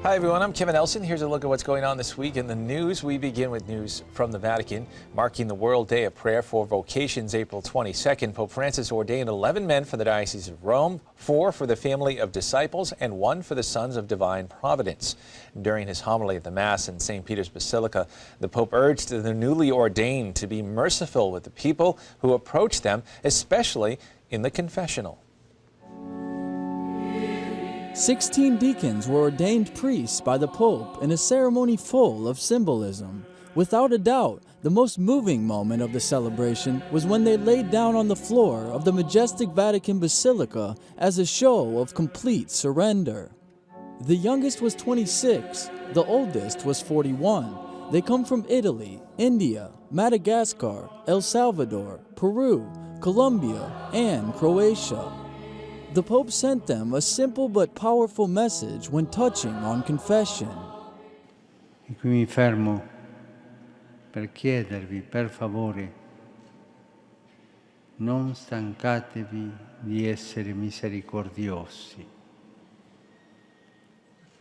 Hi everyone, I'm Kevin Elson. Here's a look at what's going on this week in the news. We begin with news from the Vatican. Marking the World Day of Prayer for Vocations, April 22nd, Pope Francis ordained 11 men for the Diocese of Rome, 4 for the family of disciples, and 1 for the Sons of Divine Providence. During his homily at the Mass in St. Peter's Basilica, the Pope urged the newly ordained to be merciful with the people who approach them, especially in the confessional. 16 deacons were ordained priests by the Pope in a ceremony full of symbolism. Without a doubt, the most moving moment of the celebration was when they laid down on the floor of the majestic Vatican Basilica as a show of complete surrender. The youngest was 26, the oldest was 41. They come from Italy, India, Madagascar, El Salvador, Peru, Colombia, and Croatia. The Pope sent them a simple but powerful message when touching on confession. E qui mi fermo per chiedervi, per favore, non stancatevi di essere misericordiosi.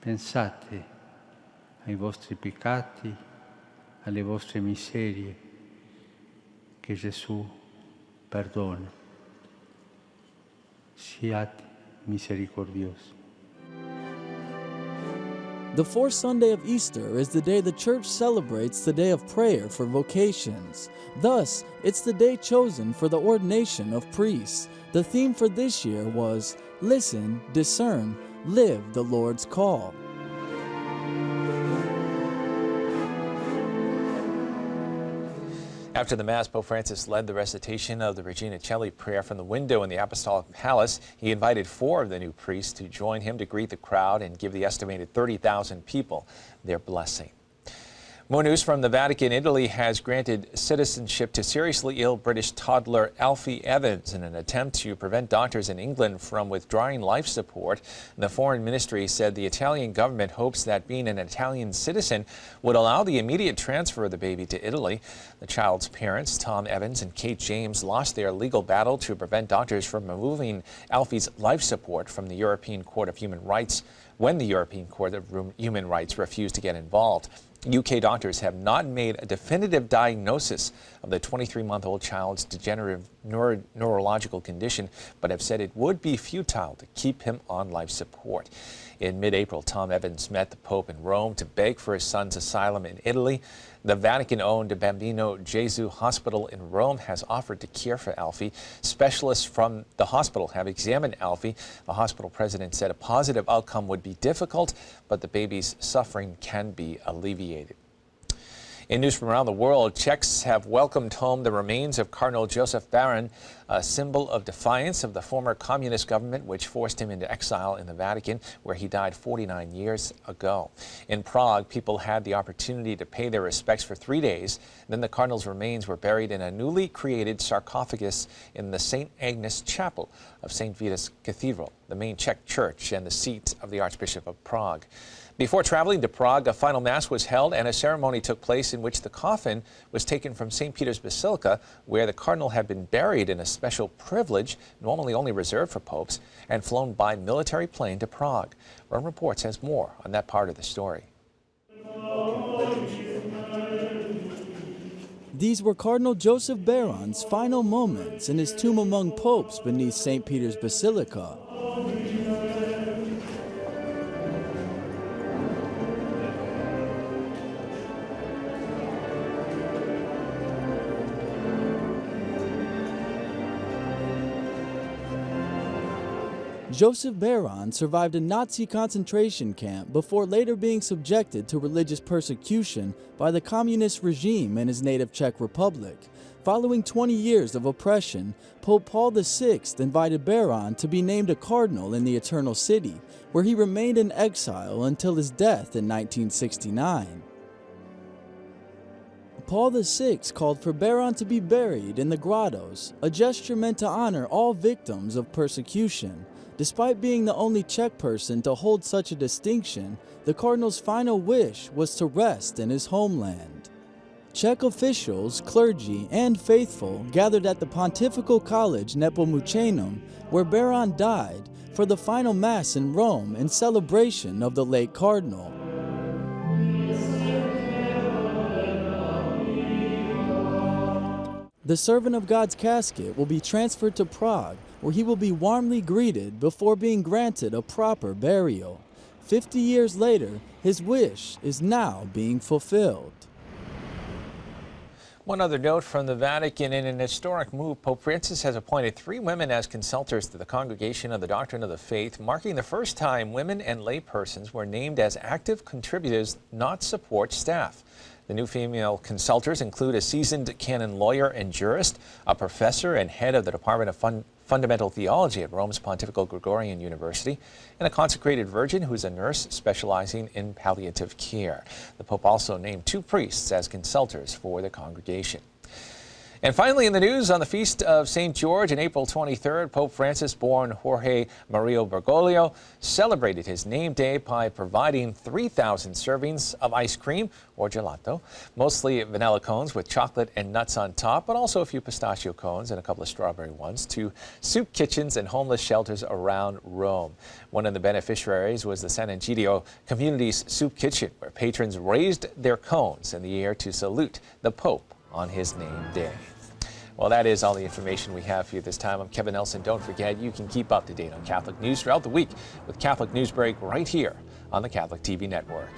Pensate ai vostri peccati, alle vostre miserie, che Gesù perdona. Siate misericordiosi. The fourth Sunday of Easter is the day the Church celebrates the day of prayer for vocations. Thus, it's the day chosen for the ordination of priests. The theme for this year was Listen, Discern, Live the Lord's Call. After the Mass, Pope Francis led the recitation of the Regina Coeli prayer from the window in the Apostolic Palace. He invited 4 of the new priests to join him to greet the crowd and give the estimated 30,000 people their blessing. More news from the Vatican. Italy has granted citizenship to seriously ill British toddler Alfie Evans in an attempt to prevent doctors in England from withdrawing life support. The Foreign Ministry said the Italian government hopes that being an Italian citizen would allow the immediate transfer of the baby to Italy. The child's parents, Tom Evans and Kate James, lost their legal battle to prevent doctors from removing Alfie's life support from the European Court of Human Rights when the European Court of Human Rights refused to get involved. UK doctors have not made a definitive diagnosis of the 23-month-old child's degenerative neurological condition, but have said it would be futile to keep him on life support. In mid-April, Tom Evans met the Pope in Rome to beg for his son's asylum in Italy. The Vatican-owned Bambino Gesù Hospital in Rome has offered to care for Alfie. Specialists from the hospital have examined Alfie. The hospital president said a positive outcome would be difficult, but the baby's suffering can be alleviated. In news from around the world, Czechs have welcomed home the remains of Cardinal Josef Baron, a symbol of defiance of the former communist government which forced him into exile in the Vatican, where he died 49 years ago. In Prague, people had the opportunity to pay their respects for 3 days. Then the cardinal's remains were buried in a newly created sarcophagus in the St. Agnes Chapel of St. Vitus Cathedral, the main Czech church and the seat of the Archbishop of Prague. Before traveling to Prague, a final Mass was held and a ceremony took place in which the coffin was taken from St. Peter's Basilica, where the cardinal had been buried in a special privilege normally only reserved for popes, and flown by military plane to Prague. Rome Reports has more on that part of the story. These were Cardinal Joseph Baron's final moments in his tomb among popes beneath St. Peter's Basilica. Joseph Baron survived a Nazi concentration camp before later being subjected to religious persecution by the communist regime in his native Czech Republic. Following 20 years of oppression, Pope Paul VI invited Baron to be named a cardinal in the Eternal City, where he remained in exile until his death in 1969. Paul VI called for Baron to be buried in the grottos, a gesture meant to honor all victims of persecution. Despite being the only Czech person to hold such a distinction, the cardinal's final wish was to rest in his homeland. Czech officials, clergy, and faithful gathered at the Pontifical College Nepomucenum, where Baron died, for the final Mass in Rome in celebration of the late Cardinal. The servant of God's casket will be transferred to Prague, where he will be warmly greeted before being granted a proper burial. 50 years later, his wish is now being fulfilled. One other note from the Vatican: in an historic move, Pope Francis has appointed 3 women as consultors to the Congregation of the Doctrine of the Faith, marking the first time women and lay persons were named as active contributors, not support staff. The new female consultors include a seasoned canon lawyer and jurist, a professor and head of the Department of Fundamental Theology at Rome's Pontifical Gregorian University, and a consecrated virgin who is a nurse specializing in palliative care. The Pope also named 2 priests as consultors for the congregation. And finally in the news, on the feast of St. George on April 23rd, Pope Francis, born Jorge Mario Bergoglio, celebrated his name day by providing 3,000 servings of ice cream, or gelato, mostly vanilla cones with chocolate and nuts on top, but also a few pistachio cones and a couple of strawberry ones, to soup kitchens and homeless shelters around Rome. One of the beneficiaries was the San Egidio Community's soup kitchen, where patrons raised their cones in the air to salute the Pope on his name day. Well, that is all the information we have for you this time. I'm Kevin Nelson. Don't forget, you can keep up to date on Catholic news throughout the week with Catholic Newsbreak right here on the Catholic TV network.